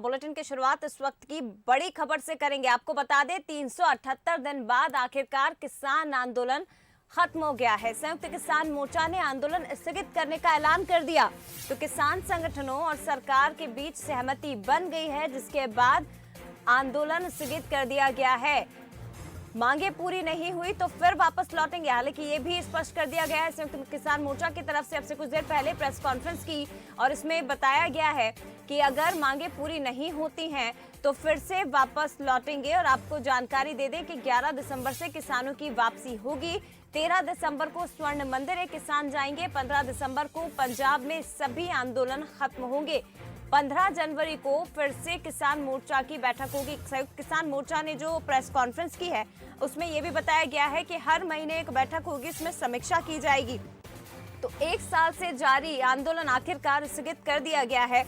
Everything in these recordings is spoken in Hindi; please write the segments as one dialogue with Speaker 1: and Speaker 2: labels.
Speaker 1: बुलेटिन की शुरुआत इस वक्त की बड़ी खबर से करेंगे। आपको बता दें 378 दिन बाद आखिरकार किसान आंदोलन खत्म हो गया है। संयुक्त किसान मोर्चा ने आंदोलन स्थगित करने का ऐलान कर दिया, तो किसान संगठनों और सरकार के बीच सहमति बन गई है, जिसके बाद आंदोलन स्थगित कर दिया गया है। मांगे पूरी नहीं हुई तो फिर वापस लौटेंगे। हालांकि ये भी स्पष्ट कर दिया गया है संयुक्त किसान मोर्चा की तरफ से। अब से कुछ देर पहले प्रेस कॉन्फ्रेंस की और इसमें बताया गया है कि अगर मांगे पूरी नहीं होती हैं तो फिर से वापस लौटेंगे। और आपको जानकारी दे दें कि 11 दिसंबर से किसानों की वापसी होगी। 13 दिसंबर को स्वर्ण मंदिर किसान जाएंगे। 15 दिसंबर को पंजाब में सभी आंदोलन खत्म होंगे। 15 जनवरी को फिर से किसान मोर्चा की बैठक होगी। संयुक्त किसान मोर्चा ने जो प्रेस कॉन्फ्रेंस की है उसमें यह भी बताया गया है कि हर महीने एक बैठक होगी, इसमें समीक्षा की जाएगी। तो एक साल से जारी आंदोलन आखिरकार स्थगित कर दिया गया है,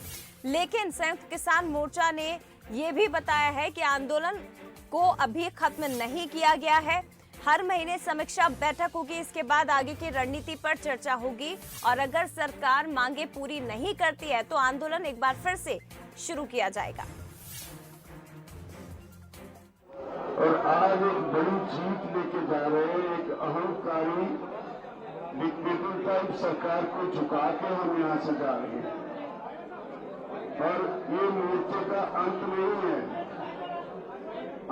Speaker 1: लेकिन संयुक्त किसान मोर्चा ने यह भी बताया है कि आंदोलन को अभी खत्म नहीं किया गया है। हर महीने समीक्षा बैठक होगी, इसके बाद आगे की रणनीति पर चर्चा होगी और अगर सरकार मांगे पूरी नहीं करती है तो आंदोलन एक बार फिर से शुरू किया जाएगा।
Speaker 2: और आज एक बड़ी जीत लेके जा रहे हैं, एक अहंकारी डिक्टेटर टाइप सरकार को झुका के हम यहां से जा रहे हैं। और ये मोर्चे का अंत नहीं है,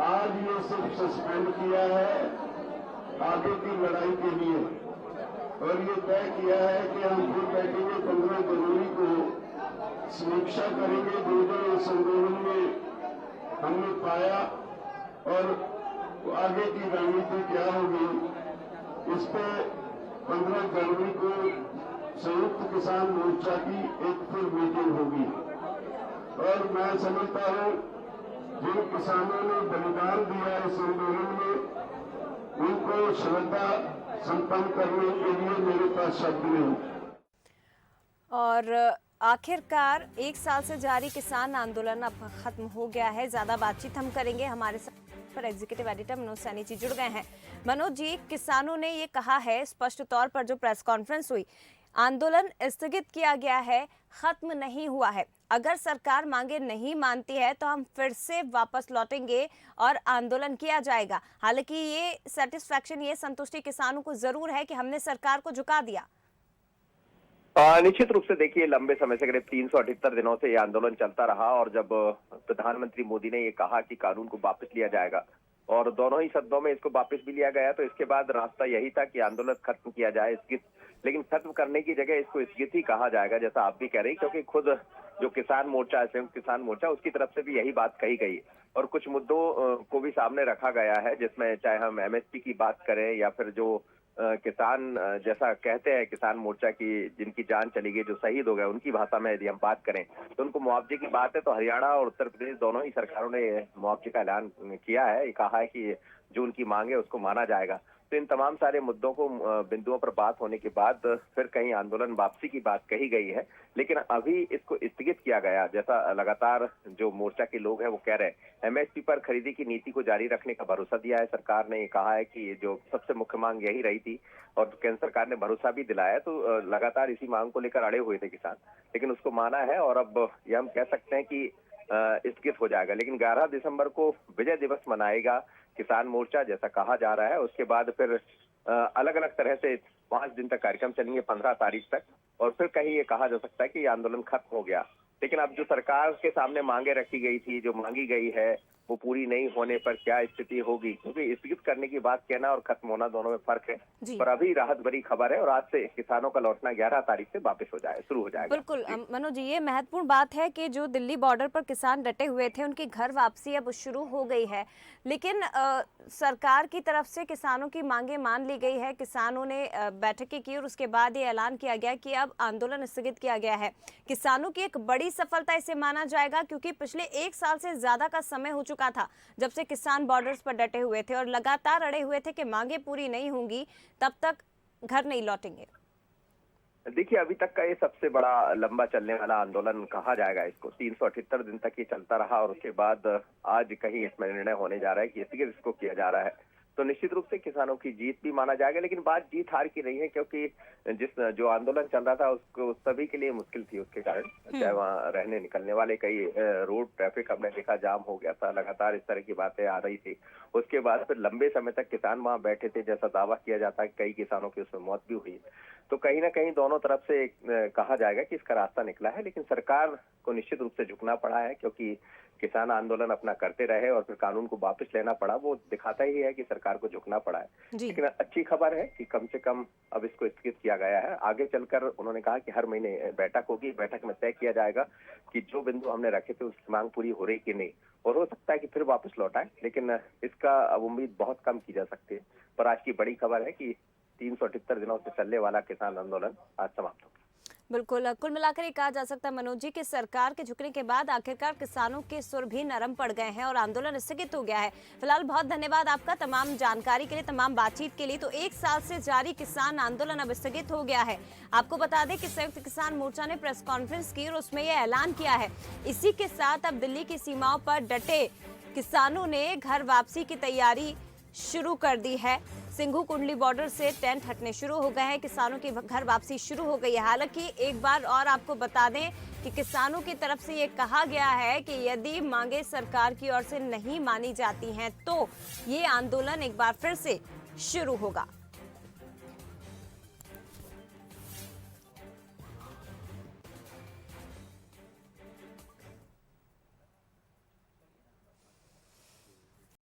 Speaker 2: आज ये सिर्फ सस्पेंड किया है आगे की लड़ाई के लिए, और ये तय किया है कि हम फिर बैठेंगे 15 जनवरी को, समीक्षा करेंगे जो जो इस आंदोलन में हमने पाया और आगे की रणनीति क्या होगी। इस पे 15 जनवरी को संयुक्त किसान मोर्चा की एक फिर मीटिंग होगी। और मैं समझता हूं जिन किसानों ने बलिदान दिया इस आंदोलन में, उनको श्रद्धा संपन्न करने के लिए मेरे पास शब्द नहीं।
Speaker 1: और आखिरकार एक साल से जारी किसान आंदोलन अब खत्म हो गया है। ज्यादा बातचीत हम करेंगे, हमारे साथ पर एग्जीक्यूटिव एडिटर मनोज सैनी जी जुड़ गए हैं। मनोज जी, किसानों ने ये कहा है स्पष्ट तौर पर, जो प्रेस कॉन्फ्रेंस हुई, आंदोलन स्थगित किया गया है, खत्म नहीं हुआ है। अगर सरकार मांगे नहीं मानती है तो हम फिर से वापस लौटेंगे और आंदोलन किया जाएगा। हालांकि ये सेटिस्फैक्शन, ये संतुष्टि किसानों को जरूर है कि हमने सरकार को झुका दिया।
Speaker 3: निश्चित रूप से देखिए, लंबे समय से करीब 378 दिनों से ये आंदोलन चलता रहा और जब प्रधानमंत्री मोदी ने ये कहा कि कानून को वापस लिया जाएगा और दोनों ही सदनों में इसको वापस भी लिया गया, तो इसके बाद रास्ता यही था कि आंदोलन खत्म किया जाए, स्थगित। लेकिन खत्म करने की जगह इसको स्थगित ही कहा जाएगा, जैसा आप भी कह रही, क्योंकि खुद जो किसान मोर्चा है, संयुक्त किसान मोर्चा, उसकी तरफ से भी यही बात कही गई और कुछ मुद्दों को भी सामने रखा गया है, जिसमें चाहे हम एमएसपी की बात करें या फिर जो किसान, जैसा कहते हैं किसान मोर्चा की, जिनकी जान चली गई, जो शहीद हो गए, उनकी भाषा में यदि हम बात करें तो उनको मुआवजे की बात है, तो हरियाणा और उत्तर प्रदेश दोनों ही सरकारों ने मुआवजे का ऐलान किया है। कहा है कि जो उनकी मांग है उसको माना जाएगा। तो इन तमाम सारे मुद्दों को, बिंदुओं पर बात होने के बाद फिर कहीं आंदोलन वापसी की बात कही गई है, लेकिन अभी इसको स्थगित किया गया, जैसा लगातार जो मोर्चा के लोग हैं वो कह रहे हैं। एमएसपी पर खरीदी की नीति को जारी रखने का भरोसा दिया है सरकार ने। कहा है कि जो सबसे मुख्य मांग यही रही थी और केंद्र सरकार ने भरोसा भी दिलाया, तो लगातार इसी मांग को लेकर अड़े हुए थे किसान, लेकिन उसको माना है और अब ये हम कह सकते हैं कि स्थगित हो जाएगा। लेकिन 11 दिसंबर को विजय दिवस मनाएगा किसान मोर्चा, जैसा कहा जा रहा है। उसके बाद फिर अलग अलग तरह से 5 दिन तक कार्यक्रम चलेंगे, 15 तारीख तक, और फिर कहीं ये कहा जा सकता है कि ये आंदोलन खत्म हो गया। लेकिन अब जो सरकार के सामने मांगे रखी गई थी, जो मांगी गई है, वो पूरी नहीं होने पर क्या स्थिति होगी, क्योंकि स्थगित करने की बात कहना और खत्म होना दोनों में फर्क है। पर अभी राहत भरी खबर है और आज से किसानों का लौटना 11 तारीख से वापस हो जाए, शुरू हो जाएगा।
Speaker 1: बिल्कुल मनोज जी, ये महत्वपूर्ण बात है कि जो दिल्ली बॉर्डर पर किसान डटे हुए थे, उनकी घर वापसी अब शुरू हो गई है। लेकिन सरकार की तरफ से किसानों की मांगे मान ली गई है, किसानों ने बैठकें की और उसके बाद ये ऐलान किया गया कि अब आंदोलन स्थगित किया गया है। किसानों की एक बड़ी सफलता इसे माना जाएगा, क्योंकि पिछले 1 साल से ज्यादा का समय हो चुका था जब से किसान बॉर्डर्स पर डटे हुए थे और लगातार अड़े हुए थे कि मांगे पूरी नहीं होंगी तब तक घर नहीं लौटेंगे।
Speaker 3: देखिए, अभी तक का ये सबसे बड़ा लंबा चलने वाला आंदोलन कहा जाएगा इसको। 378 दिन तक ये चलता रहा और उसके बाद आज कहीं इसमें निर्णय होने जा रहा है कि स्थगित इसको किया जा रहा है। तो निश्चित रूप से किसानों की जीत भी माना जाएगा। लेकिन बात जीत हार की नहीं है, क्योंकि जो आंदोलन चल रहा था उसको सभी के लिए मुश्किल थी उसके कारण, चाहे वहाँ रहने निकलने वाले, कई रोड ट्रैफिक हमने देखा जाम हो गया था, लगातार इस तरह की बातें आ रही थी। उसके बाद फिर लंबे समय तक किसान वहां बैठे थे, जैसा दावा किया जाता है कई किसानों की उसमें मौत भी हुई। तो कहीं ना कहीं दोनों तरफ से कहा जाएगा कि इसका रास्ता निकला है, लेकिन सरकार को निश्चित रूप से झुकना पड़ा है, क्योंकि किसान आंदोलन अपना करते रहे और फिर कानून को वापस लेना पड़ा। वो दिखाता ही है कि सरकार को झुकना पड़ा है। लेकिन अच्छी खबर है कि कम से कम अब इसको स्थगित किया गया है। आगे चलकर उन्होंने कहा कि हर महीने बैठक होगी, बैठक में तय किया जाएगा कि जो बिंदु हमने रखे थे उसकी मांग पूरी हो रही कि नहीं, और हो सकता है कि फिर वापस लौटाए, लेकिन इसका अब उम्मीद बहुत कम की जा सकती है। पर आज की बड़ी खबर है कि 378 दिनों से चलने वाला किसान आंदोलन आज समाप्त हो गया।
Speaker 1: बिल्कुल, कुल मिलाकर ये कहा जा सकता है मनोज जी कि सरकार के झुकने के बाद आखिरकार किसानों के सुर भी नरम पड़ गए हैं और आंदोलन स्थगित हो गया है। फिलहाल बहुत धन्यवाद आपका तमाम जानकारी के लिए, तमाम बातचीत के लिए। तो 1 साल से जारी किसान आंदोलन अब स्थगित हो गया है। आपको बता दें कि संयुक्त किसान मोर्चा ने प्रेस कॉन्फ्रेंस की और उसमें यह ऐलान किया है। इसी के साथ अब दिल्ली की सीमाओं पर डटे किसानों ने घर वापसी की तैयारी शुरू कर दी है। सिंघू कुंडली बॉर्डर से टेंट हटने शुरू हो गए हैं, किसानों की घर वापसी शुरू हो गई है। हालांकि एक बार और आपको बता दें कि किसानों की तरफ से ये कहा गया है कि यदि मांगे सरकार की ओर से नहीं मानी जाती हैं तो ये आंदोलन एक बार फिर से शुरू होगा।